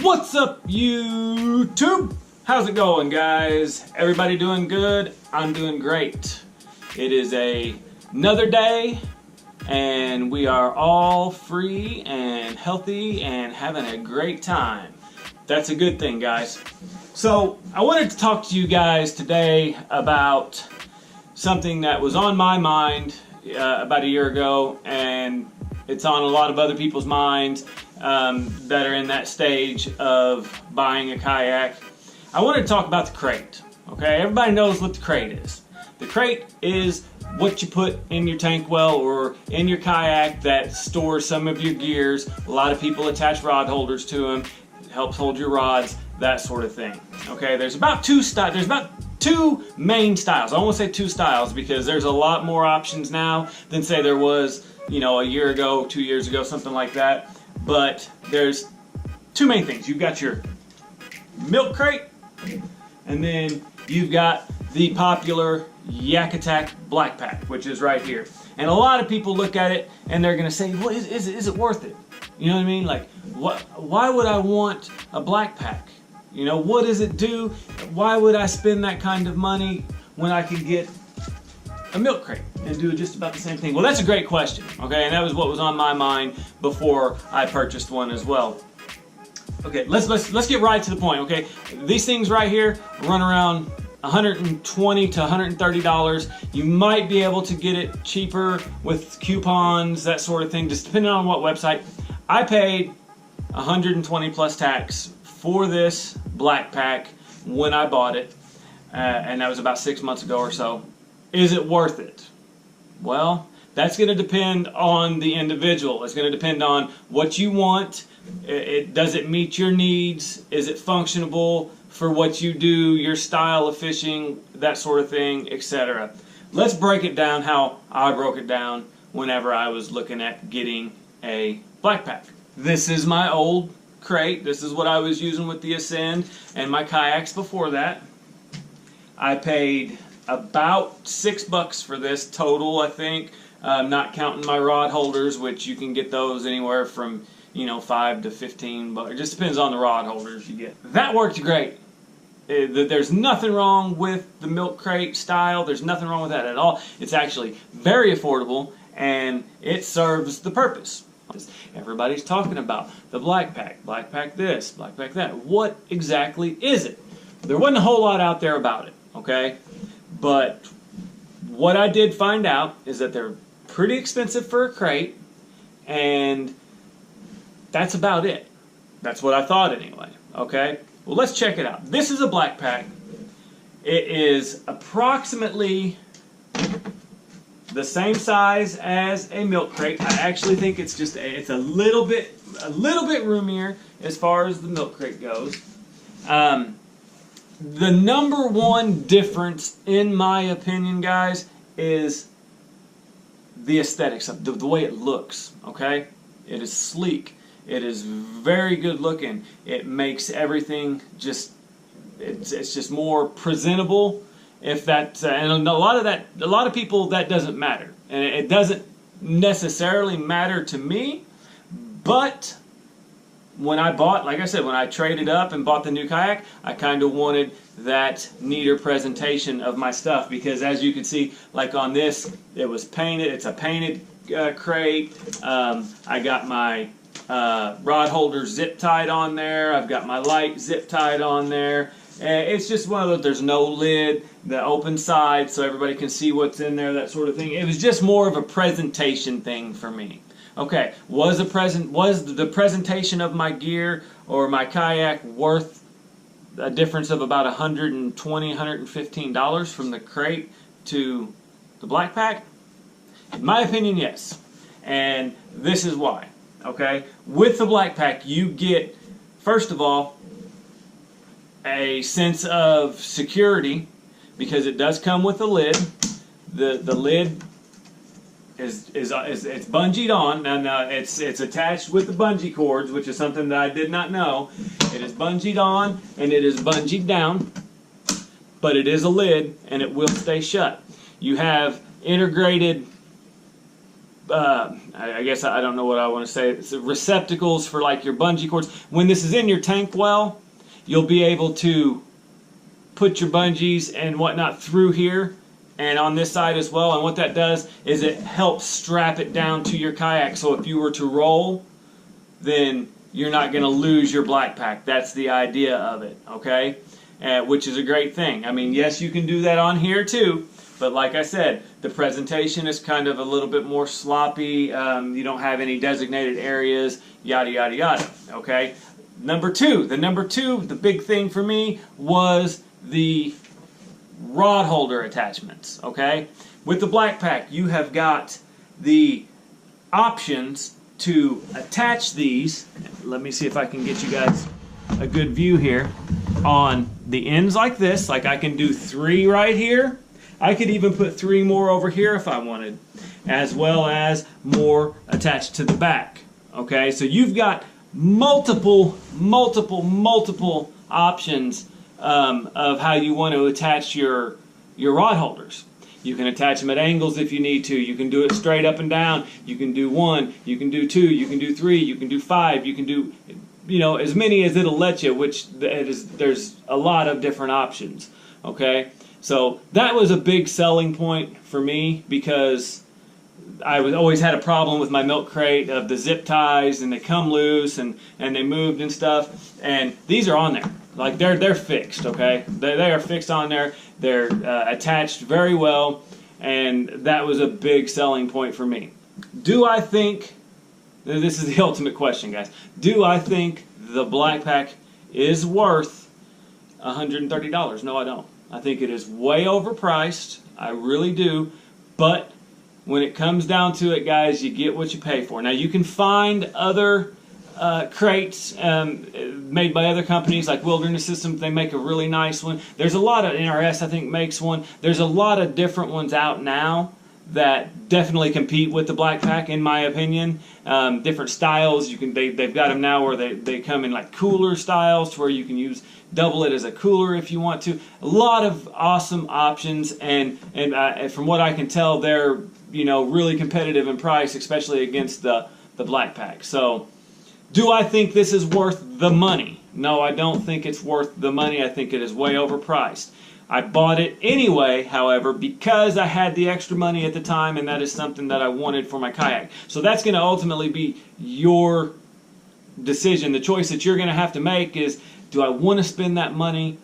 What's up, YouTube? How's it going, guys? Everybody doing good? I'm doing great. It is another day, and we are all free and healthy and having a great time. That's a good thing, guys. So, I wanted to talk to you guys today about something that was on my mind about a year ago, and it's on a lot of other people's minds that are in that stage of buying a kayak. I wanted to talk about the crate. Okay, everybody knows what the crate is. The crate is what you put in your tank well or in your kayak that stores some of your gears. A lot of people attach rod holders to them. It helps hold your rods, that sort of thing. Okay, there's about two main styles. I won't say two styles because there's a lot more options now than say there was, a year ago, 2 years ago, something like that. But there's two main things. You've got your milk crate, and then you've got the popular Yakattack BlackPak, which is right here. And a lot of people look at it and they're going to say, well, is it worth it? You know what I mean? Like, why would I want a BlackPak? What does it do? Why would I spend that kind of money when I could get a milk crate and do just about the same thing? Well, that's a great question, okay? And that was what was on my mind before I purchased one as well. Okay, let's get right to the point, okay? These things right here run around $120 to $130. You might be able to get it cheaper with coupons, that sort of thing, just depending on what website. I paid 120 plus tax for this BlackPak when I bought it, and that was about 6 months ago or so. Is it worth it? Well, that's going to depend on the individual. It's going to depend on what you want. Does it meet your needs? Is it functionable for what you do, your style of fishing, that sort of thing, etc. Let's break it down how I broke it down whenever I was looking at getting a BlackPak. This is my old crate. This is what I was using with the Ascend and my kayaks before that. I paid about $6 for this total, I think, not counting my rod holders, which you can get those anywhere from $5 to $15. It just depends on the rod holders you get. That worked great. There's nothing wrong with the milk crate style. There's nothing wrong with that at all. It's actually very affordable and it serves the purpose. Everybody's talking about the BlackPak, BlackPak this, BlackPak that. What exactly is it? There wasn't a whole lot out there about it, okay? But what I did find out is that they're pretty expensive for a crate, and that's about it. That's what I thought anyway, okay? Well, let's check it out. This is a BlackPak. It is approximately the same size as a milk crate. I actually think it's just it's a little bit roomier as far as the milk crate goes. The number one difference, in my opinion, guys, is the aesthetics of the way it looks. Okay, it is sleek. It is very good looking. It makes everything it's just more presentable. If that and a lot of people that doesn't matter, and it doesn't necessarily matter to me. But when I bought, like I said, when I traded up and bought the new kayak, I kind of wanted that neater presentation of my stuff because, as you can see, like on this, it was painted. It's a painted crate. I got my rod holder zip tied on there. I've got my light zip tied on there. It's just one of those, there's no lid, the open side so everybody can see what's in there, that sort of thing. It was just more of a presentation thing for me. Okay, was the presentation of my gear or my kayak worth a difference of about $120, $115 from the crate to the BlackPak? In my opinion, yes. And this is why. Okay, with the BlackPak, you get, first of all, a sense of security because it does come with a lid. The lid is it's bungeed on. Now it's attached with the bungee cords, which is something that I did not know. It is bungeed on and it is bungeed down, but it is a lid and it will stay shut. You have integrated I guess I don't know what I want to say. It's receptacles for like your bungee cords. When this is in your tank well, you'll be able to put your bungees and whatnot through here and on this side as well. And what that does is it helps strap it down to your kayak. So if you were to roll, then you're not going to lose your BlackPak. That's the idea of it, okay? Which is a great thing. I mean, yes, you can do that on here too. But like I said, the presentation is kind of a little bit more sloppy. You don't have any designated areas, yada, yada, yada, okay? Number two, the big thing for me was the rod holder attachments, okay? With the BlackPak, you have got the options to attach these. Let me see if I can get you guys a good view here. On the ends like this, like I can do 3 right here. I could even put 3 more over here if I wanted, as well as more attached to the back. Okay, so you've got multiple options of how you want to attach your rod holders. You can attach them at angles if you need to. You can do it straight up and down. You can do 1, you can do 2, you can do 3, you can do 5, you can do, you know, as many as it'll let you, which there's a lot of different options, okay? So that was a big selling point for me because I always had a problem with my milk crate of the zip ties, and they come loose and they moved and stuff, and these are on there. Like they're fixed, okay? They are fixed on there. They're attached very well, and that was a big selling point for me. Do I think, this is the ultimate question, guys, do I think the BlackPak is worth $130? No, I don't. I think it is way overpriced. I really do. But when it comes down to it, guys, you get what you pay for. Now, you can find other crates made by other companies like Wilderness Systems. They make a really nice one. There's a lot of NRS, I think, makes one. There's a lot of different ones out now that definitely compete with the BlackPak, in my opinion. Different styles. They've got them now where they come in like cooler styles to where you can double it as a cooler if you want to. A lot of awesome options, and from what I can tell, they're, you know, really competitive in price, especially against the BlackPak. So, do I think this is worth the money? No, I don't think it's worth the money. I think it is way overpriced. I bought it anyway, however, because I had the extra money at the time, and that is something that I wanted for my kayak. So that's going to ultimately be your decision. The choice that you're going to have to make is, do I want to spend that money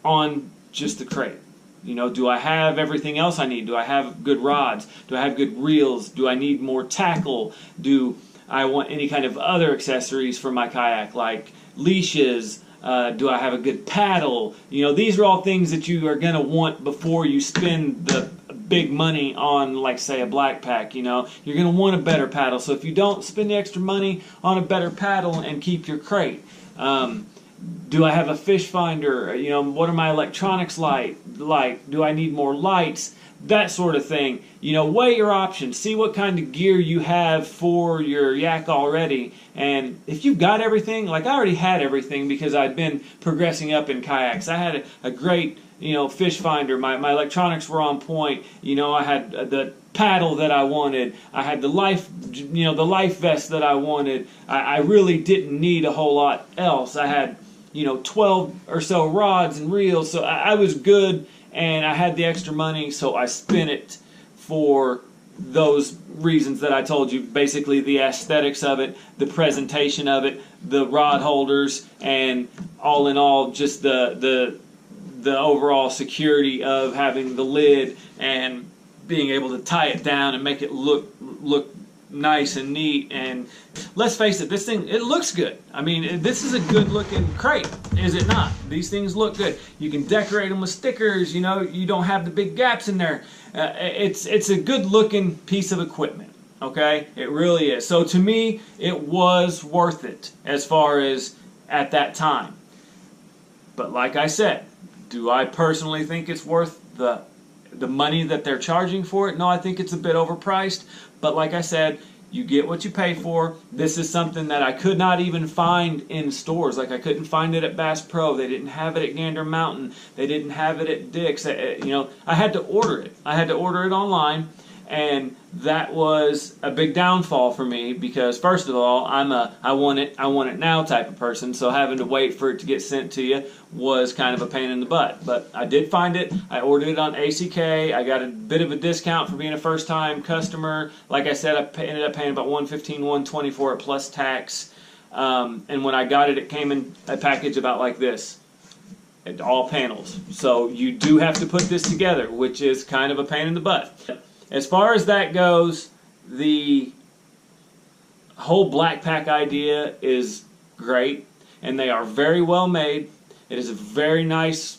on just the crate? You know, do I have everything else I need? Do I have good rods? Do I have good reels? Do I need more tackle? Do I want any kind of other accessories for my kayak, like leashes? Do I have a good paddle? You know, these are all things that you are going to want before you spend the big money on, like, say, a BlackPak. You know, you're going to want a better paddle. So if you don't spend the extra money on a better paddle and keep your crate, do I have a fish finder? You know, what are my electronics like? Do I need more lights? That sort of thing. You know, weigh your options. See what kind of gear you have for your yak already. And if you've got everything, like I already had everything because I'd been progressing up in kayaks. I had a great, you know, fish finder. My electronics were on point. You know, I had the paddle that I wanted. I had the life, you know, the life vest that I wanted. I really didn't need a whole lot else. I had, you know, 12 or so rods and reels. So I was good. And I had the extra money, so I spent it for those reasons that I told you. Basically, the aesthetics of it, the presentation of it, the rod holders, and all in all, just the overall security of having the lid and being able to tie it down and make it look nice and neat. And let's face it, this thing, it looks good. I mean, this is a good looking crate, is it not? These things look good. You can decorate them with stickers, you know, you don't have the big gaps in there. It's a good looking piece of equipment, okay? It really is. So to me, it was worth it as far as at that time. But like I said, do I personally think it's worth the money that they're charging for it? No, I think it's a bit overpriced. But like I said, you get what you pay for. This is something that I could not even find in stores. Like I couldn't find it at Bass Pro. They didn't have it at Gander Mountain. They didn't have it at Dick's. You know, I had to order it. I had to order it online. And that was a big downfall for me because, first of all, I'm a I want it now type of person, so having to wait for it to get sent to you was kind of a pain in the butt. But I did find it. I ordered it on ACK. I got a bit of a discount for being a first-time customer. Like I said, I ended up paying about $115, $120 for it plus tax. And when I got it, it came in a package about like this. All panels. So you do have to put this together, which is kind of a pain in the butt. As far as that goes, the whole BlackPak idea is great, and they are very well made. It is a very nice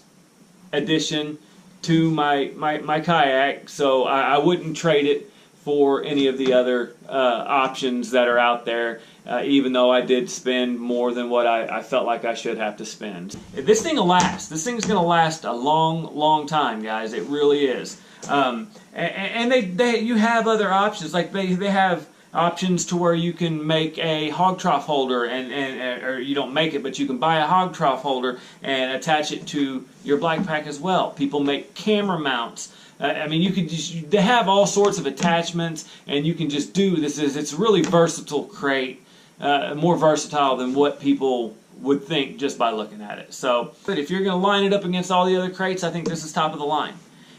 addition to my kayak, so I wouldn't trade it for any of the other options that are out there, even though I did spend more than what I felt like I should have to spend. This thing will last. This thing's going to last a long, long time, guys. It really is. And you have other options. Like they have options to where you can make a hog trough holder, or you don't make it, but you can buy a hog trough holder and attach it to your BlackPak as well. People make camera mounts. I mean, you can they have all sorts of attachments, and you can just do this. It's a really versatile crate, more versatile than what people would think just by looking at it. So, but if you're going to line it up against all the other crates, I think this is top of the line.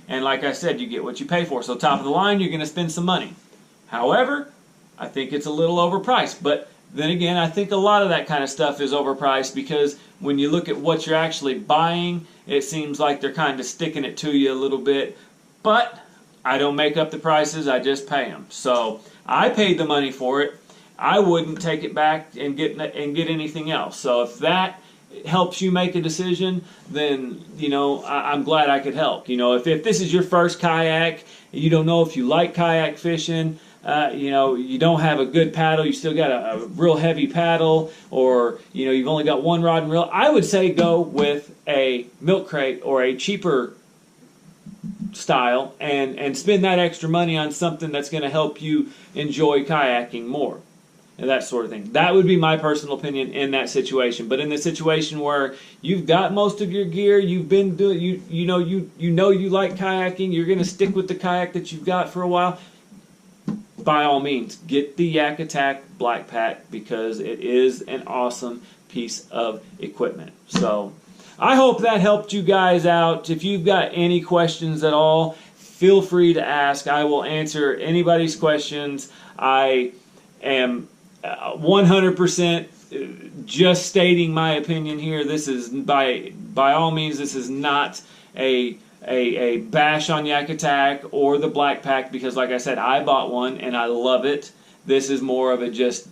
And like I said, you get what you pay for. So top of the line, you're going to spend some money. However, I think it's a little overpriced. But then again, I think a lot of that kind of stuff is overpriced because when you look at what you're actually buying, it seems like they're kind of sticking it to you a little bit. But I don't make up the prices, I just pay them. So I paid the money for it. I wouldn't take it back and get anything else. So if that helps you make a decision, then, you know, I'm glad I could help. You know, if this is your first kayak, you don't know if you like kayak fishing, you know, you don't have a good paddle, you still got a real heavy paddle, or, you know, you've only got one rod and reel, I would say go with a milk crate or a cheaper style and spend that extra money on something that's going to help you enjoy kayaking more. And that sort of thing. That would be my personal opinion in that situation. But in the situation where you've got most of your gear, you've been doing, you know you like kayaking, you're going to stick with the kayak that you've got for a while, by all means, get the Yakattack BlackPak because it is an awesome piece of equipment. So I hope that helped you guys out. If you've got any questions at all, feel free to ask. I will answer anybody's questions. I am 100% just stating my opinion here. This is by all means, this is not a bash on Yakattack or the BlackPak because, like I said, I bought one and I love it. This is more of a just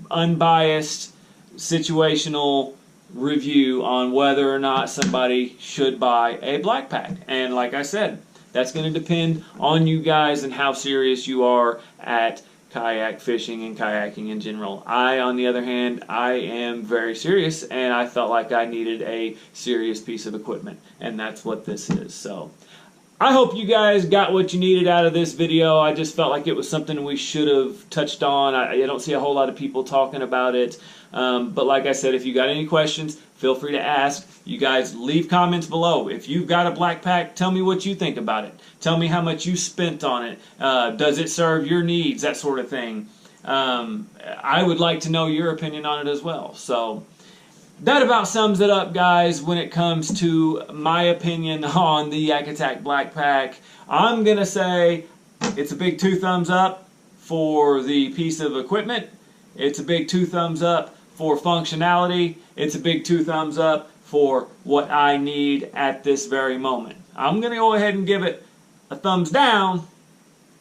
unbiased situational review on whether or not somebody should buy a BlackPak. And like I said, that's going to depend on you guys and how serious you are at kayak fishing and kayaking in general. I, on the other hand, I am very serious, and I felt like I needed a serious piece of equipment, and that's what this is. So I hope you guys got what you needed out of this video. I just felt like it was something we should have touched on. I don't see a whole lot of people talking about it. But like I said, if you got any questions, feel free to ask. You guys leave comments below. If you've got a BlackPak, tell me what you think about it. Tell me how much you spent on it. Does it serve your needs? That sort of thing. I would like to know your opinion on it as well. So that about sums it up, guys, when it comes to my opinion on the Yakattack BlackPak. I'm going to say it's a big 2 thumbs up for the piece of equipment. It's a big 2 thumbs up for functionality. It's a big 2 thumbs up for what I need at this very moment. I'm going to go ahead and give it a thumbs down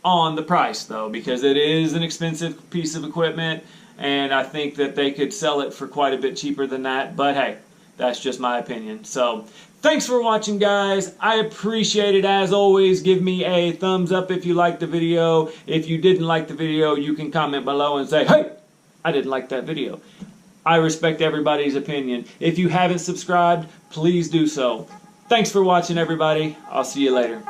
on the price, though, because it is an expensive piece of equipment, and I think that they could sell it for quite a bit cheaper than that. But hey, that's just my opinion. So thanks for watching, guys. I appreciate it. As always, give me a thumbs up if you liked the video. If you didn't like the video, you can comment below and say, hey, I didn't like that video. I respect everybody's opinion. If you haven't subscribed, please do so. Thanks for watching, everybody. I'll see you later.